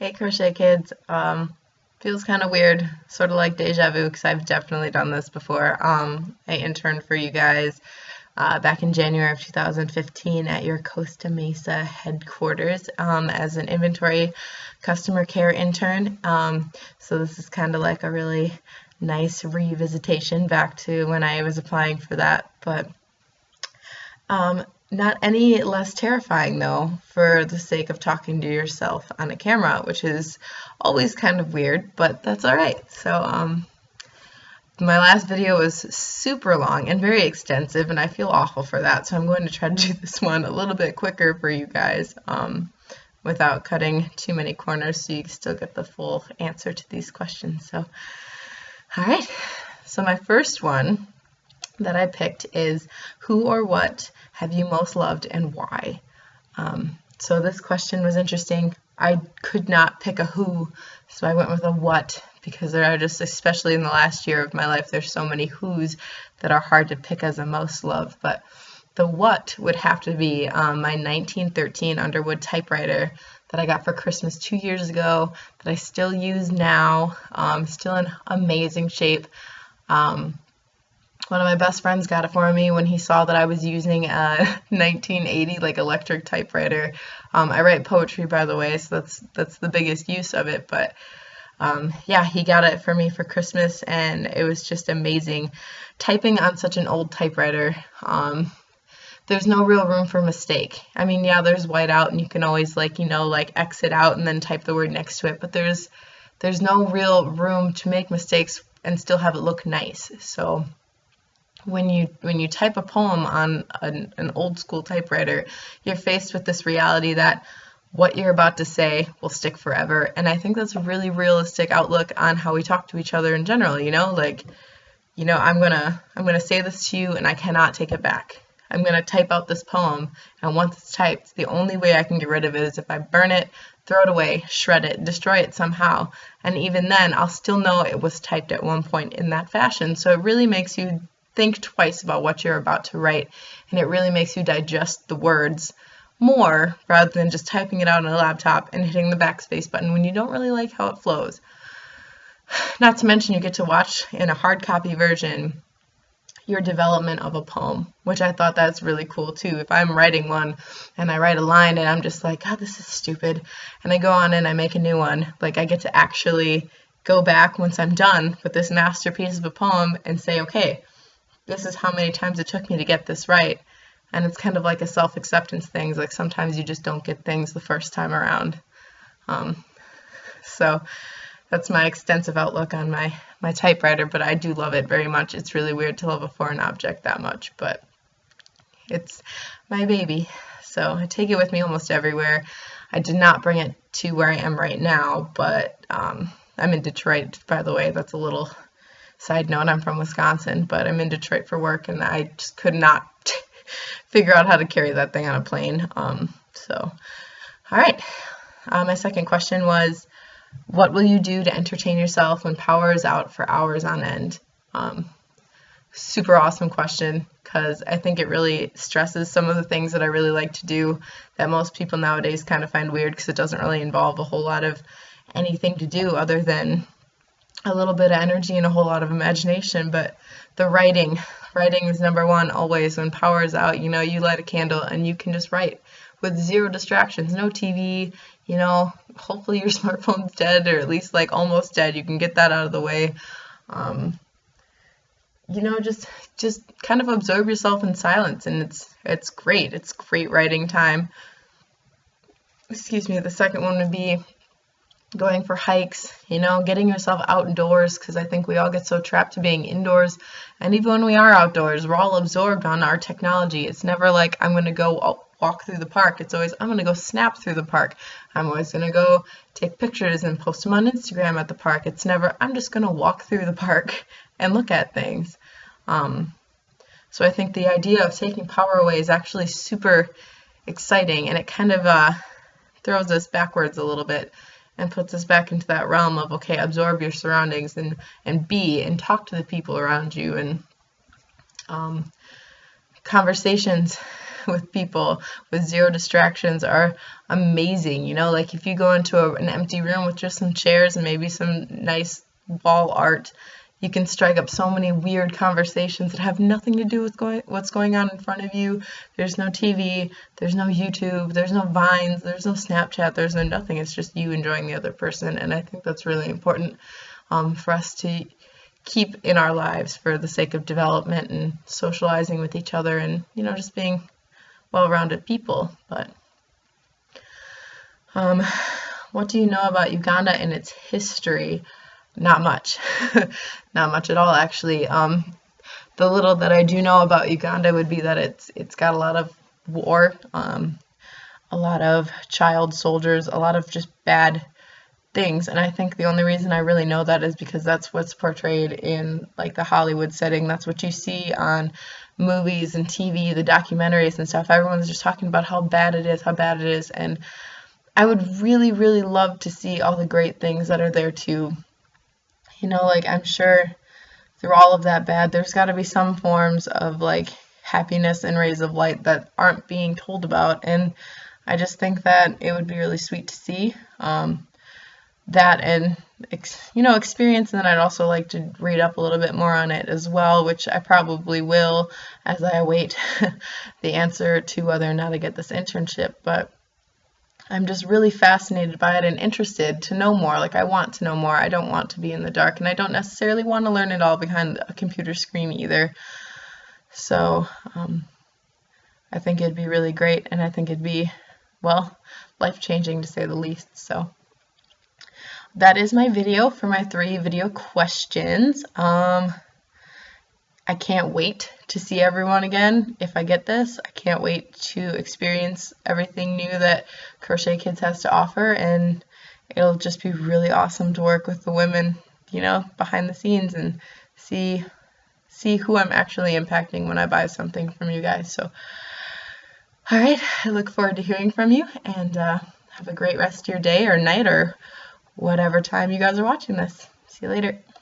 Hey Crochet Kids, feels kind of weird, sort of like deja vu because I've definitely done this before. I interned for you guys back in January of 2015 at your Costa Mesa headquarters as an inventory customer care intern. So this is kind of like a really nice revisitation back to when I was applying for that, but not any less terrifying though, for the sake of talking to yourself on a camera, which is always kind of weird, but that's all right. So my last video was super long and very extensive, and I feel awful for that. So I'm going to try to do this one a little bit quicker for you guys without cutting too many corners, so you can still get the full answer to these questions. So, all right. So my first one that I picked is, who or what have you most loved and why? So this question was interesting. I could not pick a who, so I went with a what, because there are just, especially in the last year of my life, there's so many who's that are hard to pick as a most loved. But the what would have to be my 1913 Underwood typewriter that I got for Christmas 2 years ago, that I still use now, still in amazing shape. One of my best friends got it for me when he saw that I was using a 1980 like electric typewriter. I write poetry, by the way, so that's the biggest use of it. But yeah, he got it for me for Christmas, and it was just amazing. Typing on such an old typewriter, there's no real room for mistake. I mean, yeah, there's whiteout, and you can always like exit out and then type the word next to it, but there's no real room to make mistakes and still have it look nice. So when you type a poem on an old school typewriter, you're faced with this reality that what you're about to say will stick forever. And I think that's a really realistic outlook on how we talk to each other in general. I'm gonna say this to you and I cannot take it back. I'm gonna type out this poem, and once it's typed, the only way I can get rid of it is if I burn it, throw it away, shred it, destroy it somehow. And even then, I'll still know it was typed at one point in that fashion. So it really makes you think twice about what you're about to write, and it really makes you digest the words more rather than just typing it out on a laptop and hitting the backspace button when you don't really like how it flows. Not to mention, you get to watch in a hard copy version your development of a poem, which I thought that's really cool too. If I'm writing one and I write a line and I'm just like, God, this is stupid, and I go on and I make a new one, like I get to actually go back once I'm done with this masterpiece of a poem and say, okay, this is how many times it took me to get this right. And it's kind of like a self-acceptance thing. Like sometimes you just don't get things the first time around. So that's my extensive outlook on my typewriter, but I do love it very much. It's really weird to love a foreign object that much, but it's my baby. So I take it with me almost everywhere. I did not bring it to where I am right now, but I'm in Detroit, by the way. That's a little side note. I'm from Wisconsin, but I'm in Detroit for work, and I just could not figure out how to carry that thing on a plane. All right. My second question was, what will you do to entertain yourself when power is out for hours on end? Super awesome question, because I think it really stresses some of the things that I really like to do that most people nowadays kind of find weird, because it doesn't really involve a whole lot of anything to do other than a little bit of energy and a whole lot of imagination. But the writing is number one always. When power is out, you light a candle and you can just write with zero distractions, no TV, hopefully your smartphone's dead, or at least like almost dead. You can get that out of the way. Just kind of absorb yourself in silence, and it's great. It's great writing time. Excuse me. The second one would be going for hikes, getting yourself outdoors, because I think we all get so trapped to being indoors. And even when we are outdoors, we're all absorbed on our technology. It's never like, I'm going to go walk through the park. It's always, I'm going to go snap through the park. I'm always going to go take pictures and post them on Instagram at the park. It's never, I'm just going to walk through the park and look at things. So I think the idea of taking power away is actually super exciting, and it kind of throws us backwards a little bit and puts us back into that realm of, okay, absorb your surroundings and be and talk to the people around you. And conversations with people with zero distractions are amazing. You know, like if you go into an empty room with just some chairs and maybe some nice wall art, you can strike up so many weird conversations that have nothing to do with what's going on in front of you. There's no TV, there's no YouTube, there's no Vines, there's no Snapchat, there's no nothing. It's just you enjoying the other person, and I think that's really important for us to keep in our lives for the sake of development and socializing with each other and, you know, just being well-rounded people. But what do you know about Uganda and its history? Not much. Not much at all, actually. The little that I do know about Uganda would be that it's got a lot of war, a lot of child soldiers, a lot of just bad things, and I think the only reason I really know that is because that's what's portrayed in like the Hollywood setting. That's what you see on movies and TV, the documentaries and stuff. Everyone's just talking about how bad it is, and I would really, really love to see all the great things that are there too. You know, like I'm sure through all of that bad, there's got to be some forms of like happiness and rays of light that aren't being told about, and I just think that it would be really sweet to see that and, you know, experience. And then I'd also like to read up a little bit more on it as well, which I probably will as I await the answer to whether or not I get this internship. But I'm just really fascinated by it and interested to know more. Like I want to know more. I don't want to be in the dark, and I don't necessarily want to learn it all behind a computer screen either. So I think it'd be really great, and I think it'd be, well, life-changing to say the least. So that is my video for my 3 video questions. I can't wait to see everyone again if I get this. I can't wait to experience everything new that Crochet Kids has to offer, and it'll just be really awesome to work with the women, you know, behind the scenes and see who I'm actually impacting when I buy something from you guys. So, all right, I look forward to hearing from you, and have a great rest of your day or night or whatever time you guys are watching this. See you later.